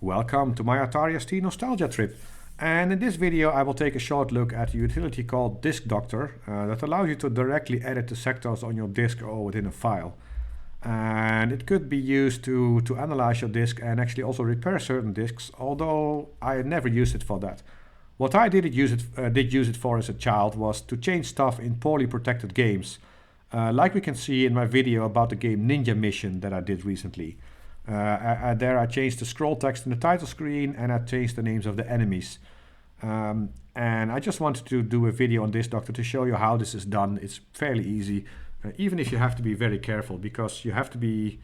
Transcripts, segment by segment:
Welcome to my Atari ST nostalgia trip. And in this video I will take a short look at a utility called Disk Doctor that allows you to directly edit the sectors on your disk or within a file. And it could be used to analyze your disk and actually also repair certain disks, although I never used it for that. What I did use it for as a child was to change stuff in poorly protected games. Like we can see in my video about the game Ninja Mission that I did recently. There I changed the scroll text in the title screen and I changed the names of the enemies. And I just wanted to do a video on Disk Doctor to show you how this is done. It's fairly easy, even if you have to be very careful, because you have to be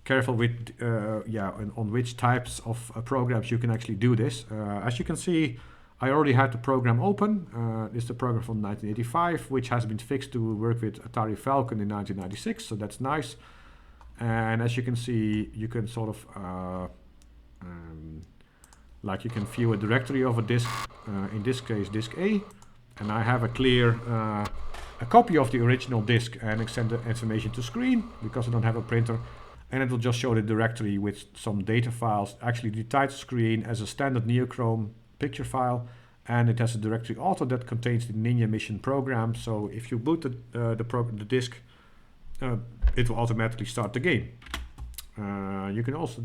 careful with on which types of programs you can actually do this. As you can see, I already had the program open. This is the program from 1985, which has been fixed to work with Atari Falcon in 1996, so that's nice. And as you can see, you can sort of you can view a directory of a disk, in this case disk A, and I have a clear a copy of the original disk and extend the information to screen because I don't have a printer, and it will just show the directory with some data files. Actually, the title screen as a standard Monochrome picture file, and it has a directory also that contains the Ninja Mission program. So if you boot the disk, it will automatically start the game. You can also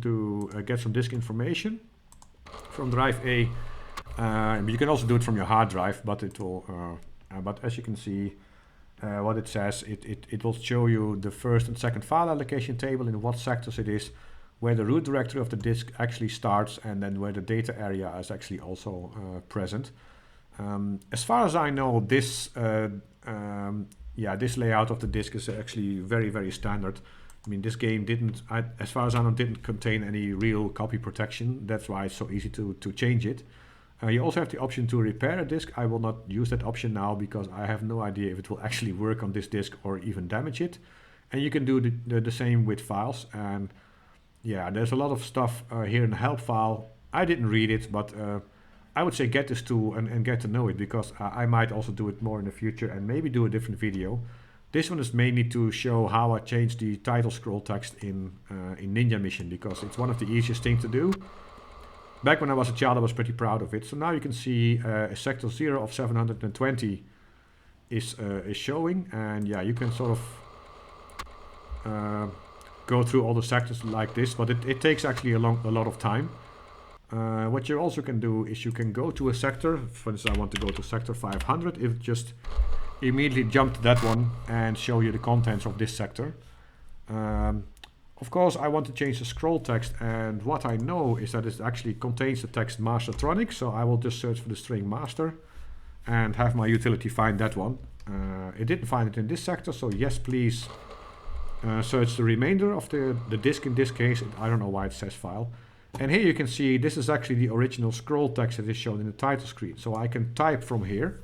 get some disk information from drive A. You can also do it from your hard drive, but it will. But as you can see, what it says, it will show you the first and second file allocation table in what sectors it is, where the root directory of the disk actually starts, and then where the data area is actually also present. As far as I know, this layout of the disk is actually very, very standard. I mean, this game as far as I know, didn't contain any real copy protection. That's why it's so easy to change it. You also have the option to repair a disk. I will not use that option now because I have no idea if it will actually work on this disk or even damage it. And you can do the same with files. And yeah, there's a lot of stuff here in the help file. I didn't read it, but I would say get this tool and get to know it, because I might also do it more in the future and maybe do a different video. This one is mainly to show how I changed the title scroll text in Ninja Mission, because it's one of the easiest things to do. Back when I was a child, I was pretty proud of it. So now you can see sector 0 of 720 is showing, and yeah, you can sort of go through all the sectors like this, but it takes actually a lot of time. What you also can do is you can go to a sector. For instance, I want to go to sector 500. It just immediately jump to that one and show you the contents of this sector. Of course, I want to change the scroll text, and what I know is that it actually contains the text Mastertronic, so I will just search for the string master and have my utility find that one. It didn't find it in this sector, so yes, please search the remainder of the disk in this case. I don't know why it says file. And here you can see this is actually the original scroll text that is shown in the title screen. So I can type from here.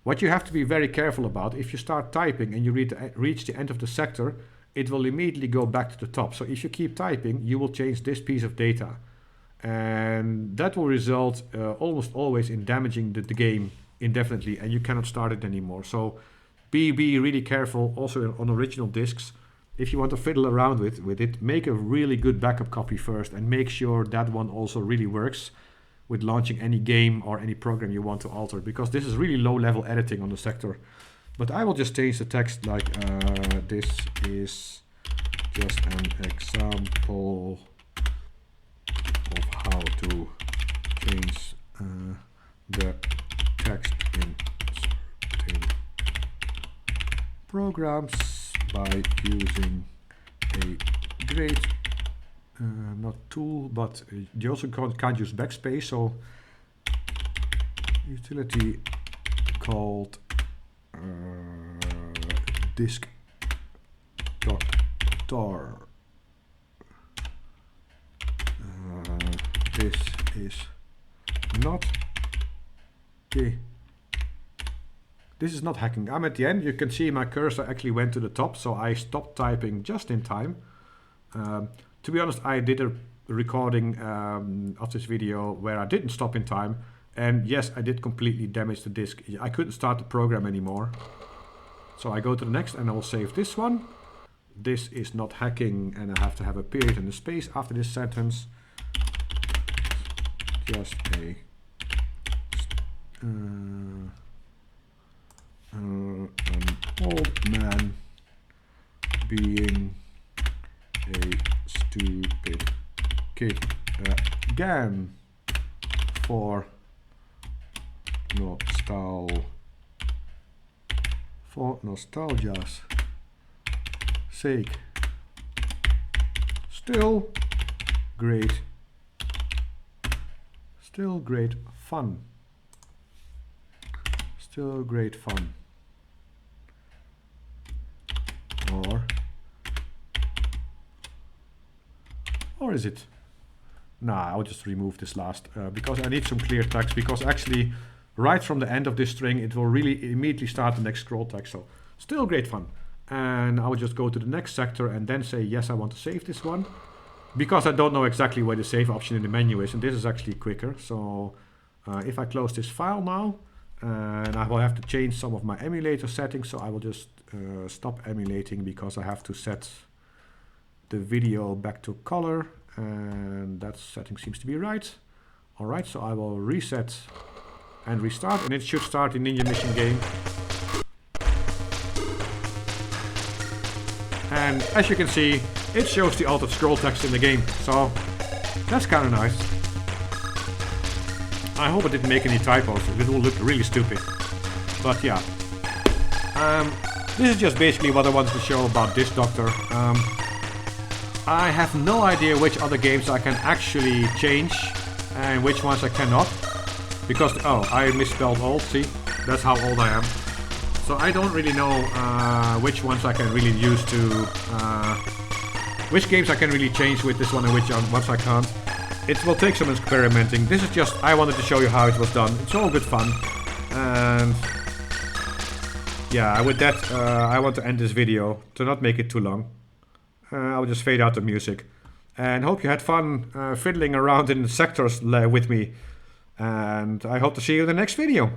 What you have to be very careful about, if you start typing and you reach the end of the sector, it will immediately go back to the top. So if you keep typing, you will change this piece of data. And that will result almost always in damaging the game indefinitely, and you cannot start it anymore. So be really careful also on original disks. If you want to fiddle around with it, make a really good backup copy first and make sure that one also really works with launching any game or any program you want to alter, because this is really low-level editing on the sector. But I will just change the text like this is just an example of how to change the text in certain programs by using a great not tool, but you also can't use backspace, so utility called Disk Doctor. This is not okay. This is not hacking. I'm at the end. You can see my cursor actually went to the top, so I stopped typing just in time. To be honest, I did a recording of this video where I didn't stop in time, and yes, I did completely damage the disk. I couldn't start the program anymore. So I go to the next and I will save this one. This is not hacking, and I have to have a period and a space after this sentence. just a an old man being a stupid kid again for nostalgia's sake. Still great fun. Still great fun. Or is it? Nah, I'll just remove this last because I need some clear text, because actually right from the end of this string it will really immediately start the next scroll text. So still great fun. And I will just go to the next sector and then say yes, I want to save this one, because I don't know exactly where the save option in the menu is, and this is actually quicker. So if I close this file now, and I will have to change some of my emulator settings, so I will just stop emulating because I have to set the video back to color, and that setting seems to be right. Alright, so I will reset and restart, and it should start the Ninja Mission game. And as you can see, it shows the altered scroll text in the game, so that's kind of nice. I hope it didn't make any typos, it will look really stupid. But yeah, this is just basically what I wanted to show about this doctor. I have no idea which other games I can actually change and which ones I cannot. Because, oh, I misspelled old, see? That's how old I am. So I don't really know which ones I can really use to... which games I can really change with this one and which ones I can't. It will take some experimenting. This is just, I wanted to show you how it was done. It's all good fun. And yeah, with that, I want to end this video to not make it too long. I'll just fade out the music. And hope you had fun fiddling around in the sectors with me. And I hope to see you in the next video.